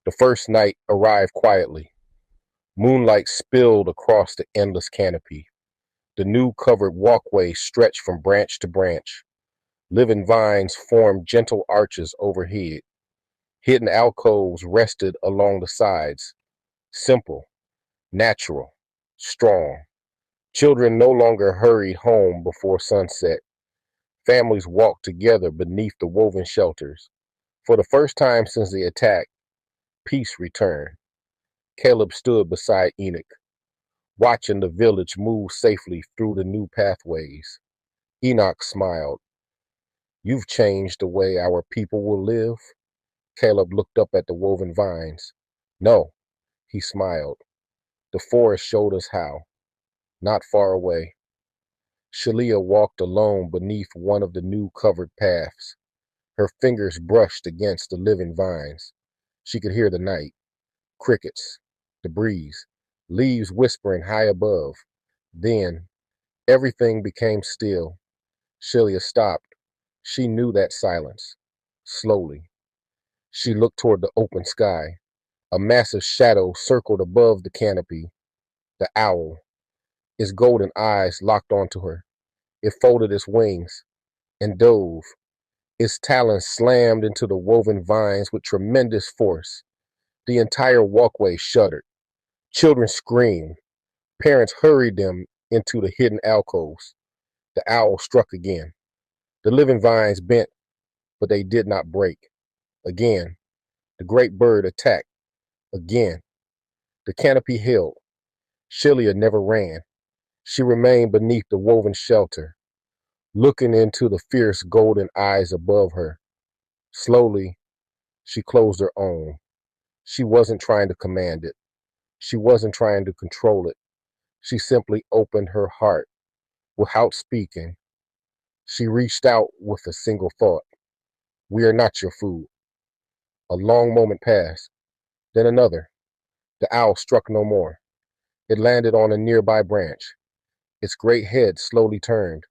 The first night arrived quietly. Moonlight spilled across the endless canopy. The new covered walkway stretched from branch to branch. Living vines formed gentle arches overhead. Hidden alcoves rested along the sides. Simple, natural, strong. Children no longer hurried home before sunset. Families walked together beneath the woven shelters. For the first time since the attack, peace returned. Caleb stood beside Enoch, watching the village move safely through the new pathways. Enoch smiled. You've changed the way our people will live. Caleb looked up at the woven vines. No, he smiled. The forest showed us how, not far away. Shelia walked alone beneath one of the new covered paths. Her fingers brushed against the living vines. She could hear the night, crickets, the breeze, leaves whispering high above. Then everything became still. Shelia stopped. She knew that silence. Slowly, she looked toward the open sky. A massive shadow circled above the canopy. The owl, its golden eyes locked onto her. It folded its wings and dove. Its talons slammed into the woven vines with tremendous force. The entire walkway shuddered. Children screamed. Parents hurried them into the hidden alcoves. The owl struck again. The living vines bent, but they did not break. Again, the great bird attacked. Again, the canopy held. Shelia never ran. She remained beneath the woven shelter, looking into the fierce golden eyes above her. Slowly, she closed her own. She wasn't trying to command it. She wasn't trying to control it. She simply opened her heart without speaking. She reached out with a single thought. We are not your food. A long moment passed, then another. The owl struck no more. It landed on a nearby branch. Its great head slowly turned,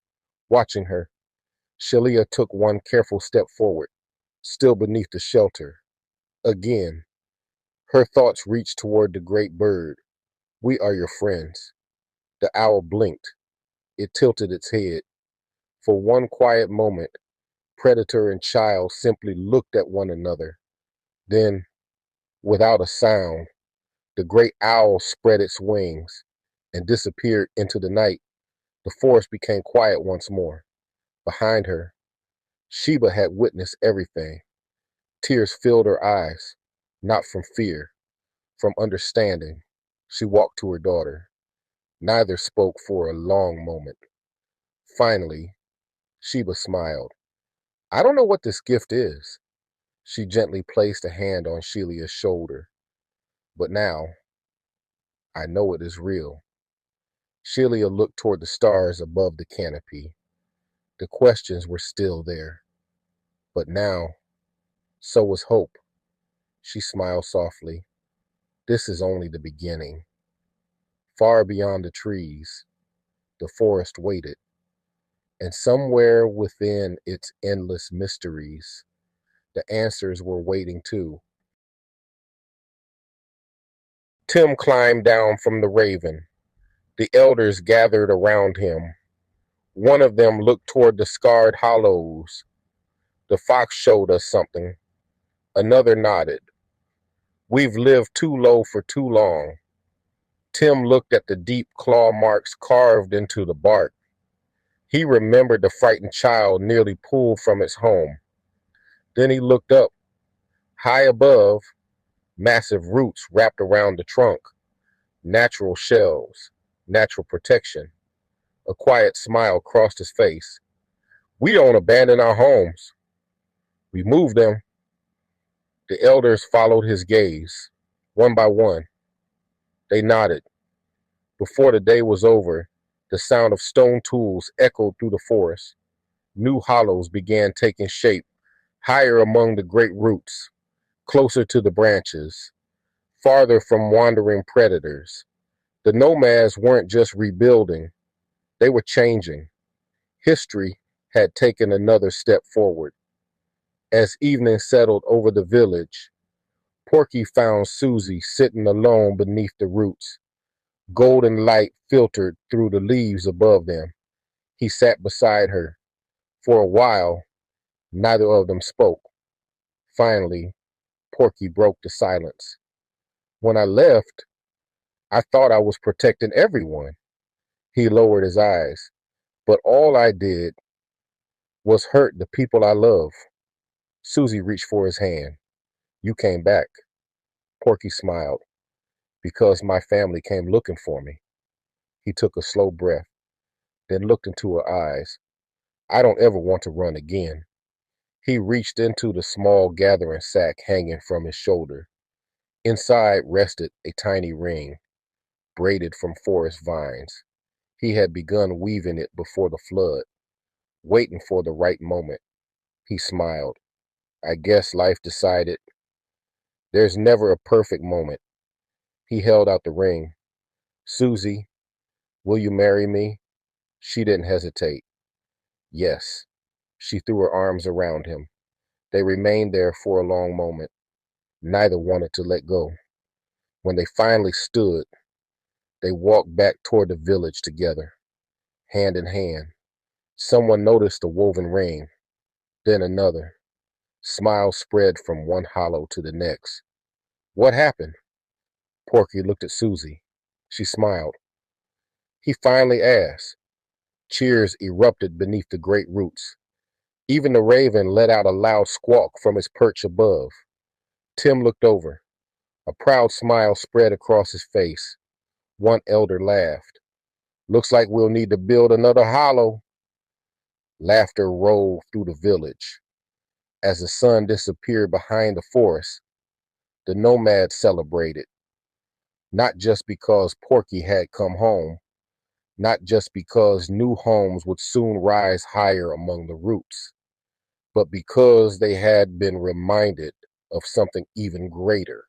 watching her. Shelia took one careful step forward, still beneath the shelter. Again, her thoughts reached toward the great bird. We are your friends. The owl blinked. It tilted its head. For one quiet moment, predator and child simply looked at one another. Then, without a sound, the great owl spread its wings and disappeared into the night. The forest became quiet once more. Behind her, Sheba had witnessed everything. Tears filled her eyes, not from fear, from understanding. She walked to her daughter. Neither spoke for a long moment. Finally, Sheba smiled. I don't know what this gift is. She gently placed a hand on Shelia's shoulder. But now, I know it is real. Shelia looked toward the stars above the canopy. The questions were still there. But now, so was hope. She smiled softly. This is only the beginning. Far beyond the trees, the forest waited. And somewhere within its endless mysteries, the answers were waiting too. Tim climbed down from the raven. The elders gathered around him. One of them looked toward the scarred hollows. The fox showed us something. Another nodded. We've lived too low for too long. Tim looked at the deep claw marks carved into the bark. He remembered the frightened child nearly pulled from its home. Then he looked up. High above, massive roots wrapped around the trunk. Natural shells, natural protection. A quiet smile crossed his face. We don't abandon our homes. We move them. The elders followed his gaze. One by one, they nodded. Before the day was over, the sound of stone tools echoed through the forest. New hollows began taking shape, higher among the great roots, closer to the branches, farther from wandering predators. The nomads weren't just rebuilding, they were changing. History had taken another step forward. As evening settled over the village, Porky found Susie sitting alone beneath the roots. Golden light filtered through the leaves above them. He sat beside her. For a while, neither of them spoke. Finally, Porky broke the silence. When I left, I thought I was protecting everyone. He lowered his eyes. But all I did was hurt the people I love. Susie reached for his hand. You came back. Porky smiled. Because my family came looking for me. He took a slow breath, then looked into her eyes. I don't ever want to run again. He reached into the small gathering sack hanging from his shoulder. Inside rested a tiny ring, braided from forest vines. He had begun weaving it before the flood, waiting for the right moment. He smiled. I guess life decided there's never a perfect moment. He held out the ring. Susie, will you marry me? She didn't hesitate. Yes. She threw her arms around him. They remained there for a long moment. Neither wanted to let go. When they finally stood, they walked back toward the village together, hand in hand. Someone noticed the woven ring, then another. Smiles spread from one hollow to the next. What happened? Porky looked at Susie. She smiled. He finally asked. Cheers erupted beneath the great roots. Even the raven let out a loud squawk from his perch above. Tim looked over. A proud smile spread across his face. One elder laughed. Looks like we'll need to build another hollow. Laughter rolled through the village. As the sun disappeared behind the forest, the nomads celebrated. Not just because Porky had come home, not just because new homes would soon rise higher among the roots, but because they had been reminded of something even greater.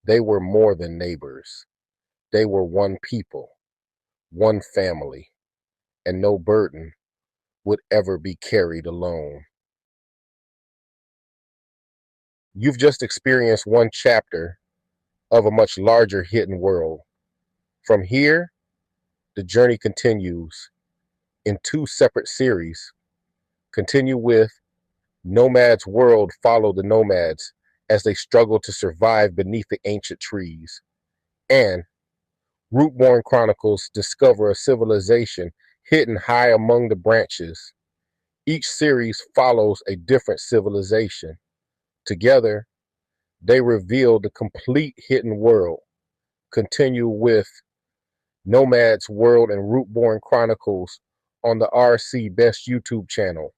They were more than neighbors. They were one people, one family, and no burden would ever be carried alone. You've just experienced one chapter of a much larger hidden world. From here, the journey continues in two separate series. Continue with Nomads World. Follow the nomads as they struggle to survive beneath the ancient trees. And Rootborn Chronicles discover a civilization hidden high among the branches. Each series follows a different civilization. Together, they reveal the complete hidden world. Continue with Nomads World and Rootborn Chronicles on the RC Best YouTube channel.